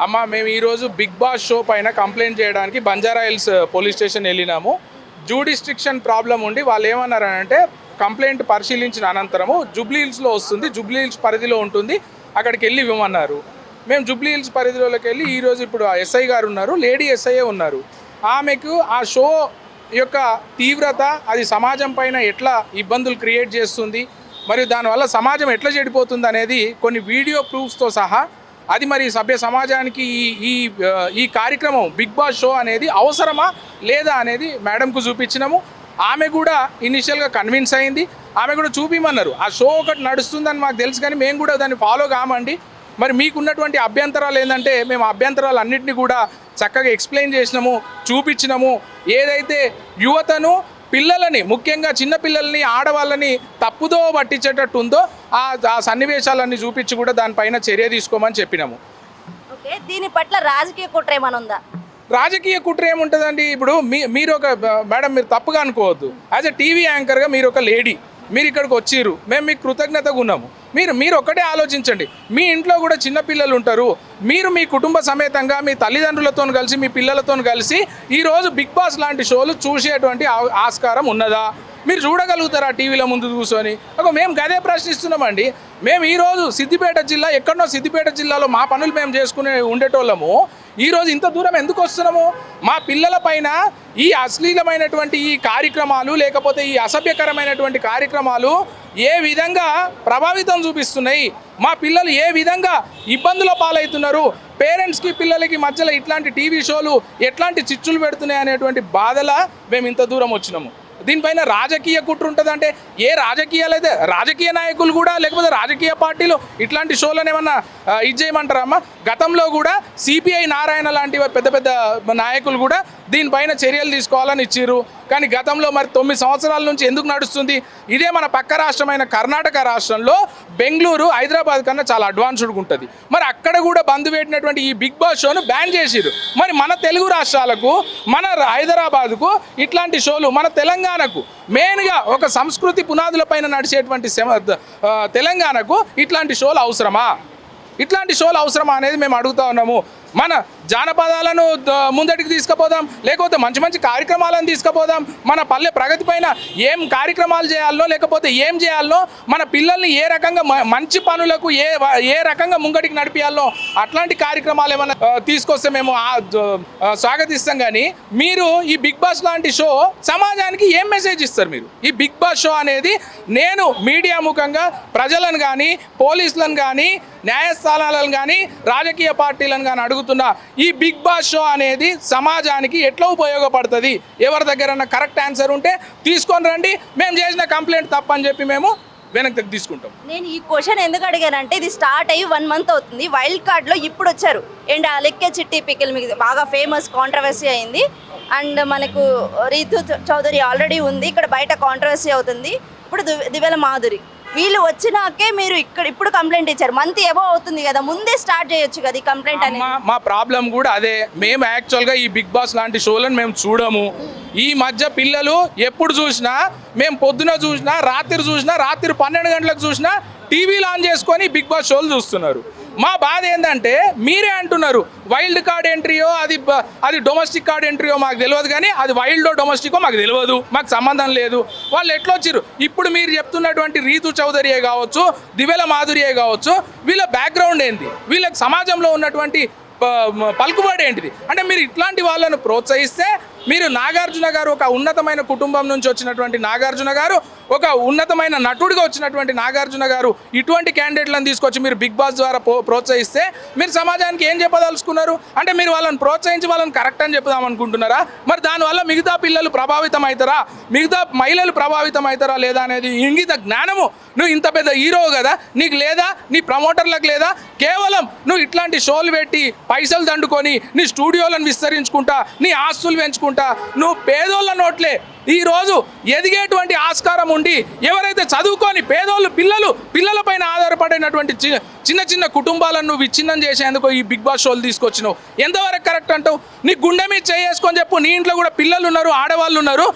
అమ్మ మేము ఈరోజు బిగ్ బాస్ షో పైన కంప్లైంట్ చేయడానికి బంజారా హిల్స్ పోలీస్ స్టేషన్ వెళ్ళినాము. జ్యూడిస్ట్రిక్షన్ ప్రాబ్లం ఉండి వాళ్ళు ఏమన్నారంటే కంప్లైంట్ పరిశీలించిన అనంతరము జూబ్లీ హిల్స్లో వస్తుంది, జూబ్లీ హిల్స్ పరిధిలో ఉంటుంది, అక్కడికి వెళ్ళి ఇవ్వమన్నారు. మేము జూబ్లీ హిల్స్ పరిధిలోకి వెళ్ళి ఈరోజు ఇప్పుడు ఎస్ఐ గారు ఉన్నారు, లేడీ ఎస్ఐఏ ఉన్నారు. ఆమెకు ఆ షో యొక్క తీవ్రత, అది సమాజం పైన ఎట్లా ఇబ్బందులు క్రియేట్ చేస్తుంది, మరియు దానివల్ల సమాజం ఎట్లా చెడిపోతుంది అనేది కొన్ని వీడియో ప్రూఫ్స్తో సహా, అది మరి సభ్య సమాజానికి ఈ ఈ కార్యక్రమం బిగ్ బాస్ షో అనేది అవసరమా లేదా అనేది మేడంకు చూపించినాము. ఆమె కూడా ఇనిషియల్గా కన్విన్స్ అయింది, ఆమె కూడా చూపిమన్నారు. ఆ షో ఒకటి నడుస్తుందని మాకు తెలుసు, కానీ మేము కూడా దాన్ని ఫాలో కామండి. మరి మీకున్నటువంటి అభ్యంతరాలు ఏంటంటే మేము అభ్యంతరాలు అన్నింటినీ కూడా చక్కగా ఎక్స్ప్లెయిన్ చేసినాము, చూపించినాము. ఏదైతే యువతను, పిల్లలని, ముఖ్యంగా చిన్నపిల్లల్ని, ఆడవాళ్ళని తప్పుదో పట్టించేటట్టు ఉందో ఆ సన్నివేశాలన్నీ చూపించి కూడా దానిపైన చర్య తీసుకోమని చెప్పినాము. ఓకే, దీని పట్ల రాజకీయ కుట్ర ఏమైనా ఉందా? రాజకీయ కుట్ర ఏముంటుందండి? ఇప్పుడు మీరు ఒక మేడం, మీరు తప్పుగా అనుకోవద్దు. యాజ్ ఎ టీవీ యాంకర్గా మీరు ఒక లేడీ, మీరు ఇక్కడికి వచ్చిర్రు, మేము మీకు కృతజ్ఞతగా ఉన్నాము. మీరు ఒక్కటే ఆలోచించండి, మీ ఇంట్లో కూడా చిన్నపిల్లలు ఉంటారు, మీరు మీ కుటుంబ సమేతంగా మీ తల్లిదండ్రులతో కలిసి, మీ పిల్లలతో కలిసి ఈరోజు బిగ్ బాస్ లాంటి షోలు చూసేటువంటి ఆస్కారం ఉన్నదా? మీరు చూడగలుగుతారా టీవీలో ముందు కూర్చొని? మేము గదే ప్రశ్నిస్తున్నామండి. మేము ఈరోజు సిద్దిపేట జిల్లా, ఎక్కడనో సిద్దిపేట జిల్లాలో మా పనులు మేము చేసుకునే ఉండేటోళ్ళము. ఈరోజు ఇంత దూరం ఎందుకు వస్తున్నాము? మా పిల్లల పైన ఈ అశ్లీలమైనటువంటి ఈ కార్యక్రమాలు, లేకపోతే ఈ అసభ్యకరమైనటువంటి కార్యక్రమాలు ఏ విధంగా ప్రభావితం చూపిస్తున్నాయి, మా పిల్లలు ఏ విధంగా ఇబ్బందుల పాలవుతున్నారు, పేరెంట్స్కి పిల్లలకి మధ్యలో ఇట్లాంటి టీవీ షోలు ఎట్లాంటి చిచ్చులు పెడుతున్నాయి అనేటువంటి బాధల మేము ఇంత దూరం వచ్చినాము. దీనిపైన రాజకీయ కుట్ర ఉంటుందంటే ఏ రాజకీయాలు అయితే, రాజకీయ నాయకులు కూడా లేకపోతే రాజకీయ పార్టీలు ఇట్లాంటి షోలను ఏమన్నా ఇది చేయమంటారమ్మా? గతంలో కూడా సిపిఐ నారాయణ లాంటి పెద్ద పెద్ద నాయకులు కూడా దీనిపైన చర్యలు తీసుకోవాలని ఇచ్చిర్రు. కానీ గతంలో మరి 9 సంవత్సరాల నుంచి ఎందుకు నడుస్తుంది? ఇదే మన పక్క రాష్ట్రమైన కర్ణాటక రాష్ట్రంలో బెంగళూరు, హైదరాబాద్ కన్నా చాలా అడ్వాన్స్డ్గా ఉంటుంది. మరి అక్కడ కూడా బంద్ పెట్టినటువంటి ఈ బిగ్ బాస్ షోను బ్యాన్ చేసిర్రు. మరి మన తెలుగు రాష్ట్రాలకు, మన హైదరాబాద్కు ఇట్లాంటి షోలు, మన తెలంగాణకు మెయిన్గా ఒక సంస్కృతి పునాదులపైన నడిచేటువంటి తెలంగాణకు ఇట్లాంటి షోలు అవసరమా? ఇట్లాంటి షోలు అవసరమా అనేది మేము అడుగుతా ఉన్నాము. మన జానపదాలను ముందటికి తీసుకుపోదాం, లేకపోతే మంచి మంచి కార్యక్రమాలను తీసుకుపోదాం. మన పల్లె ప్రగతి పైన ఏం కార్యక్రమాలు చేయాలనో, లేకపోతే ఏం చేయాలనో, మన పిల్లల్ని ఏ రకంగా మంచి పనులకు ఏ రకంగా ముంగటికి నడిపించాలనో అట్లాంటి కార్యక్రమాలు ఏమైనా తీసుకొస్తే మేము స్వాగతిస్తాం. కానీ మీరు ఈ బిగ్ బాస్ లాంటి షో సమాజానికి ఏం మెసేజ్ ఇస్తారు? మీరు ఈ బిగ్ బాస్ షో అనేది, నేను మీడియా ముఖంగా ప్రజలను కానీ, పోలీసులను కానీ, న్యాయస్థానాలను కానీ, రాజకీయ పార్టీలను కానీ అడుగుతున్నా, ఈ బిగ్ బాస్ షో అనేది సమాజానికి ఎట్లా ఉపయోగపడుతుంది? ఎవరి దగ్గర కరెక్ట్ ఆన్సర్ ఉంటే తీసుకొని రండి, మేము చేసిన కంప్లైంట్ తప్పని చెప్పి మేము వెనక్కి తీసుకుంటాం. నేను ఈ క్వశ్చన్ ఎందుకు అడిగానంటే, ఇది స్టార్ట్ అయ్యి 1 మంత్ అవుతుంది. వైల్డ్ కార్డ్లో ఇప్పుడు వచ్చారు. అండ్ లెక్కే చిట్టి పికిల్ మీకు బాగా ఫేమస్ కాంట్రవర్సీ అయింది. అండ్ మనకు రీతు చౌదరి ఆల్రెడీ ఉంది, ఇక్కడ బయట కాంట్రవర్సీ అవుతుంది. ఇప్పుడు దివ్యల మాధురి, వీళ్ళు వచ్చినాకే మీరు ఇప్పుడు కంప్లైంట్ ఇచ్చారు. మంత్ ఏవో అవుతుంది కదా, ముందే స్టార్ట్ చేయొచ్చు కదా ఈ కంప్లైంట్ అనేది. మా ప్రాబ్లం కూడా అదే. మేము యాక్చువల్గా ఈ బిగ్ బాస్ లాంటి షోలను మేము చూడము. ఈ మధ్య పిల్లలు ఎప్పుడు చూసినా, మేము పొద్దున చూసినా, రాత్రి చూసినా, రాత్రి 12 గంటలకు చూసినా టీవీలు ఆన్ చేసుకొని బిగ్ బాస్ షోలు చూస్తున్నారు. మా బాధ ఏంటంటే, మీరే అంటున్నారు వైల్డ్ కార్డ్ ఎంట్రీయో అది డొమెస్టిక్ కార్డ్ ఎంట్రీయో మాకు తెలియదు, కానీ అది వైల్డో డొమెస్టికో మాకు తెలియదు, మాకు సంబంధం లేదు. వాళ్ళు ఎట్లా వచ్చారు? ఇప్పుడు మీరు చెప్తున్నటువంటి రీతు చౌదరియే కావచ్చు, దివ్యల మాధురియే కావచ్చు, వీళ్ళ బ్యాక్గ్రౌండ్ ఏంటి, వీళ్ళకి సమాజంలో ఉన్నటువంటి పలుకుబడి ఏంటిది? అంటే మీరు ఇట్లాంటి వాళ్ళను ప్రోత్సహిస్తే, మీరు నాగార్జున గారు ఒక ఉన్నతమైన కుటుంబం నుంచి వచ్చినటువంటి నాగార్జున గారు, ఒక ఉన్నతమైన నటుడిగా వచ్చినటువంటి నాగార్జున గారు, ఇటువంటి క్యాండిడేట్లను తీసుకొచ్చి మీరు బిగ్ బాస్ ద్వారా ప్రోత్సహిస్తే మీరు సమాజానికి ఏం చెప్పదలుచుకున్నారు? అంటే మీరు వాళ్ళని ప్రోత్సహించి వాళ్ళని కరెక్ట్ అని చెప్దాం అనుకుంటున్నారా? మరి దానివల్ల మిగతా పిల్లలు ప్రభావితం అవుతారా, మిగతా మహిళలు ప్రభావితం అవుతారా లేదా అనేది ఇంగిత జ్ఞానము నువ్వు ఇంత పెద్ద హీరో కదా నీకు లేదా, నీ ప్రమోటర్లకు లేదా? కేవలం నువ్వు ఇట్లాంటి షోలు పెట్టి పైసలు దండుకొని నీ స్టూడియోలను విస్తరించుకుంటా, నీ ఆస్తులు పెంచుకుంటా, నువ్వు పేదోళ్ళ నోట్లే ఈరోజు ఎదిగేటువంటి ఆస్కారం ఉండి, ఎవరైతే చదువుకొని పేదోళ్ళు పిల్లల పైన ఆధారపడినటువంటి చిన్న చిన్న కుటుంబాలను నువ్వు విచ్ఛిన్నం చేసేందుకు ఈ బిగ్ బాస్ షోలు తీసుకొచ్చినావు. ఎంతవరకు కరెక్ట్ అంటావు? నీ గుండె మీద చేసుకొని చెప్పు. నీ ఇంట్లో కూడా పిల్లలు ఉన్నారు, ఆడవాళ్ళు ఉన్నారు.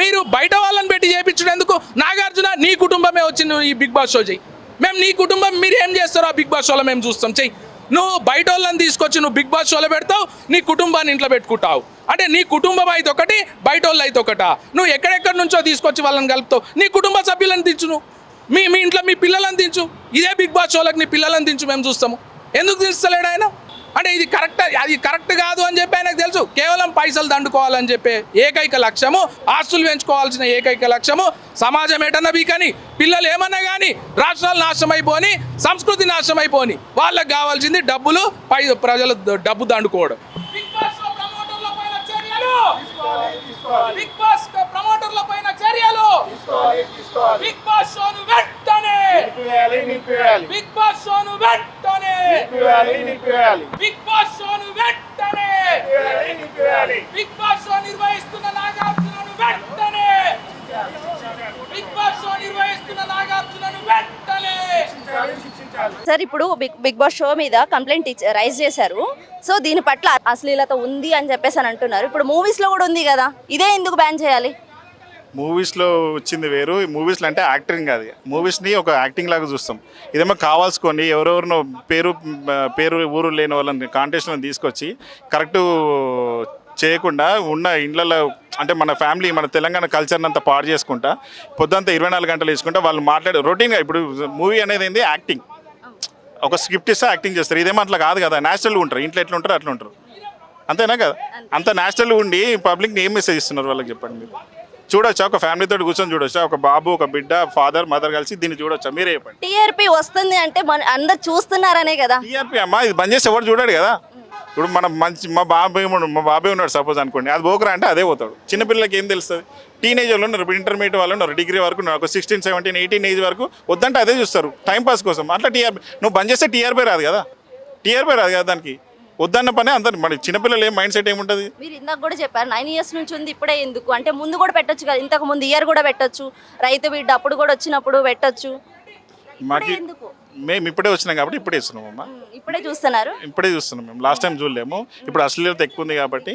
మీరు బయట వాళ్ళని పెట్టి చేయించడం ఎందుకు? నాగార్జున, నీ కుటుంబమే వచ్చి ఈ బిగ్ బాస్ షో చెయ్యి. మేము నీ కుటుంబం మీరు ఏం చేస్తారో ఆ బిగ్ బాస్ షోలో మేము చూస్తాం, చెయ్యి. నువ్వు బయట వాళ్ళని తీసుకొచ్చి నువ్వు బిగ్ బాస్ షోలో పెడతావు, నీ కుటుంబాన్ని ఇంట్లో పెట్టుకుంటావు. అంటే నీ కుటుంబం అయితే ఒకటి, బయట వాళ్ళు అయితే ఒకటా? నువ్వు ఎక్కడెక్కడి నుంచో తీసుకొచ్చి వాళ్ళని కలుపుతావు. నీ కుటుంబ సభ్యులను దించు, నువ్వు మీ ఇంట్లో మీ పిల్లలను దించు. ఇదే బిగ్ బాస్ షోలకు నీ పిల్లలను దించు, మేము చూస్తాము. ఎందుకు దించలేడు ఆయన? అంటే ఇది కరెక్ట్ కాదు అని చెప్పి ఆయనకు తెలుసు. కేవలం పైసలు దండుకోవాలని చెప్పే ఏకైక లక్ష్యము, ఆస్తులు పెంచుకోవాల్సిన ఏకైక లక్ష్యము. సమాజం ఏటన్నా బీకని, పిల్లలు ఏమన్నా కానీ రాష్ట్రాలు నాశనం అయిపోని, సంస్కృతి నాశనం అయిపోని, వాళ్ళకి కావాల్సింది డబ్బులు, ప్రజలు డబ్బు దండుకోవడం. బిగ్ బాస్ ప్రమోటర్ల పైన చర్యలు, బిగ్ బాస్ ప్రమోటర్ల పైన చర్యలు, బిగ్ బాస్ షోను వెంటనే, బిగ్ బాస్ షోను వెంటనే, బిగ్ బాస్ షోను వెంటనే, బిగ్ బాస్ షో నిర్వహిస్తున్న నాగార్జునను వెంటనే, బిగ్ బాస్ షో నిర్వహిస్తున్న నాగార్జునను వెంటనే. సార్ ఇప్పుడు బిగ్ బాస్ షో మీద కంప్లైంట్ రైజ్ చేశారు. సో దీని పట్ల అశ్లీలత ఉంది అని చెప్పేసి అని అంటున్నారు. ఇప్పుడు మూవీస్లో కూడా ఉంది కదా, ఇదే ఎందుకు బ్యాన్ చేయాలి? మూవీస్లో వచ్చింది వేరు. మూవీస్లో అంటే యాక్టింగ్ కాదు, మూవీస్ని ఒక యాక్టింగ్ లాగా చూస్తాం. ఇదేమో కావాల్సుకొని ఎవరెవరినో పేరు ఊరు లేని వాళ్ళని కాంటెస్ట్లో తీసుకొచ్చి కరెక్ట్ చేయకుండా ఉన్న ఇండ్లలో, అంటే మన ఫ్యామిలీ, మన తెలంగాణ కల్చర్ని అంతా పాడు చేసుకుంటా పొద్దుంతా 24 గంటలు వేసుకుంటా వాళ్ళు మాట్లాడే రొటీన్గా. ఇప్పుడు మూవీ అనేది ఏంది, యాక్టింగ్. ఒక స్క్రిప్ట్ ఇస్తే యాక్టింగ్ చేస్తారు. ఇదేమో అట్లా కాదు కదా, న్యాచురల్గా ఉంటారు. ఇంట్లో ఎట్లా ఉంటారు అట్లా ఉంటారు, అంతేనా కదా? అంత న్యాచురల్గా ఉండి పబ్లిక్ని ఏం మెసేజ్ ఇస్తున్నారు వాళ్ళకి చెప్పండి. మీరు చూడొచ్చా? ఒక ఫ్యామిలీతో కూర్చొని చూడొచ్చా? ఒక బాబు, ఒక బిడ్డ, ఫాదర్, మదర్ కలిసి దీన్ని చూడొచ్చా? మీరే చెప్పండి. టీఆర్పీ వస్తుంది అంటే అందరు చూస్తున్నారనే కదా. టీఆర్పీ అమ్మా, ఇది బంద్ చేసి ఎవరు చూడాడు కదా. ఇప్పుడు మన మా బాబాయ్ ఉన్నాడు సపోజ్ అనుకోండి, అది పోకరా అంటే అదే పోతాడు. చిన్నపిల్లలకి ఏం తెలుస్తుంది? టీనేజ్ వాళ్ళు ఉన్నారు, ఇంటర్మీడియట్ వాళ్ళు ఉన్నారు, డిగ్రీ వరకు ఉన్నారు, ఒక 16, 17, 18 ఏజ్ వరకు వద్దంటే అదే చూస్తారు టైంపాస్ కోసం. అట్లా టీఆర్పీ నువ్వు బంద్ చేస్తే టీఆర్పీ రాదు కదా, దానికి వద్దన్న పనే అందరు. మరి చిన్నపిల్లలు ఏం మైండ్ సెట్ ఏముంటుంది? మీరు ఇందాక కూడా చెప్పారు 9 years నుంచి ఉంది, ఇప్పుడే ఎందుకు అంటే ముందు కూడా పెట్టొచ్చు కదా, ఇంతకు ముందు ఇయర్ కూడా పెట్టొచ్చు, రైతు బిడ్డ అప్పుడు కూడా వచ్చినప్పుడు పెట్టొచ్చు. మాకు ఎందుకు మేము ఇప్పుడే వచ్చినాం కాబట్టి ఇప్పుడే ఇస్తున్నాం అమ్మా. ఇప్పుడే చూస్తున్నారు? ఇప్పుడే చూస్తున్నాం మేము. లాస్ట్ టైం చూడలేము. ఇప్పుడు అశ్లీలత ఎక్కువ ఉంది కాబట్టి,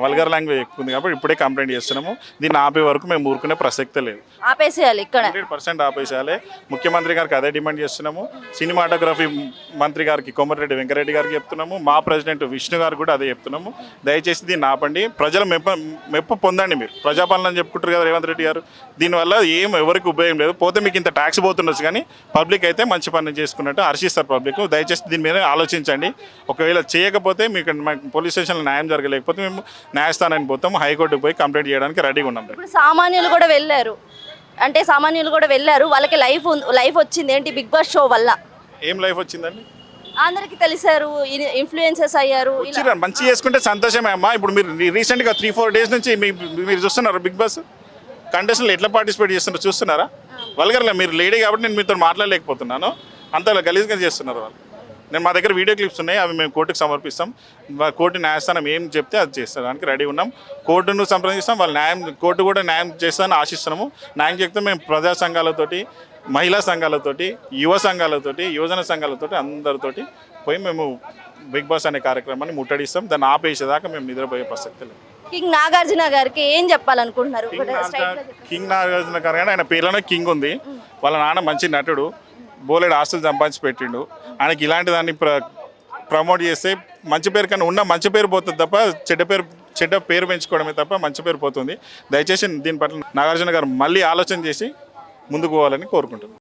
వల్గర్ లాంగ్వేజ్ ఎక్కువ ఉంది కాబట్టి ఇప్పుడే కంప్లైంట్ చేస్తున్నాము. దీన్ని ఆపే వరకు మేము ఊరుకునే ప్రసక్తే లేదు. ఆపేసేయాలి, ఇక్కడ 100% ఆపేసేయాలి. ముఖ్యమంత్రి గారికి అదే డిమాండ్ చేస్తున్నాము. సినిమాటోగ్రఫీ మంత్రి గారికి కోమటిరెడ్డి వెంకరెడ్డి గారికి చెప్తున్నాము. మా ప్రెసిడెంట్ విష్ణు గారు కూడా అదే చెప్తున్నాము. దయచేసి దీన్ని ఆపండి. ప్రజల మెప్పు పొందండి. మీరు ప్రజాపాలన చెప్పుకుంటారు కదా రేవంత్ రెడ్డి గారు, దీనివల్ల ఏం ఎవరికి ఉపయోగం లేదు. పోతే మీకు ఇంత ట్యాక్స్ పోతుండొచ్చు కానీ పబ్లిక్ అయితే మంచి పని చేసుకున్నట్టు హర్షిస్తారు పబ్లిక్. దయచేసి దీని మీద ఆలోచించండి. ఒకవేళ చేయకపోతే మీకు పోలీస్ స్టేషన్లో న్యాయం జరగలేకపోతే మేము న్యాయస్థానానికి పోతాము, హైకోర్టుకు పోయి కంప్లైంట్ చేయడానికి రెడీగా ఉన్నాం. ఇప్పుడు సామాన్యులు కూడా వెళ్ళారు, వాళ్ళకి లైఫ్ వచ్చింది ఏంటి బిగ్ బాస్ షో వల్ల? ఏం లైఫ్ వచ్చిందండి? అందరికి తెలిసారు, ఇన్ఫ్లుయెన్సెస్ అయ్యారు. మంచి చేసుకుంటే సంతోషమే అమ్మా. ఇప్పుడు మీరు రీసెంట్గా 3-4 days నుంచి మీరు చూస్తున్నారు బిగ్ బాస్ కంటెస్టెంట్లు ఎట్లా పార్టిసిపేట్ చేస్తున్నారు చూస్తున్నారా? వల్గర్లే. మీరు లేడీ కాబట్టి నేను మీతో మాట్లాడలేకపోతున్నాను, అంత గలీజ్గా చేస్తున్నారు వాళ్ళు. మా దగ్గర వీడియో క్లిప్స్ ఉన్నాయి, అవి మేము కోర్టుకు సమర్పిస్తాం. కోర్టు న్యాయస్థానం ఏం చెప్తే అది చేస్తానికి రెడీ ఉన్నాం. కోర్టును సంప్రదిస్తాం, వాళ్ళు కోర్టు కూడా న్యాయం చేస్తారని ఆశిస్తున్నాము. న్యాయం చెప్తే మేము ప్రజా సంఘాలతోటి, మహిళా సంఘాలతోటి, యువ సంఘాలతోటి, యువజన సంఘాలతోటి అందరితోటి పోయి మేము బిగ్ బాస్ అనే కార్యక్రమాన్ని ముట్టడిస్తాం. దాన్ని ఆపేసేదాకా మేము నిద్రపోయే ప్రసక్తి లేదు. కింగ్ నాగార్జున గారికి ఏం చెప్పాలనుకుంటున్నారు? కింగ్ నాగార్జున గారు కానీ ఆయన పేర్లోనే కింగ్ ఉంది. వాళ్ళ నాన్న మంచి నటుడు, బోలెడు ఆస్తులు సంపాదించి పెట్టిండు. ఆయనకి ఇలాంటి దాన్ని ప్రమోట్ చేస్తే మంచి పేరు కన్నా ఉన్న మంచి పేరు పోతుంది తప్ప చెడ్డ పేరు పెంచుకోవడమే తప్ప మంచి పేరు పోతుంది. దయచేసి దీని పట్ల నాగార్జున గారు మళ్ళీ ఆలోచన చేసి ముందుకు పోవాలని కోరుకుంటున్నాను.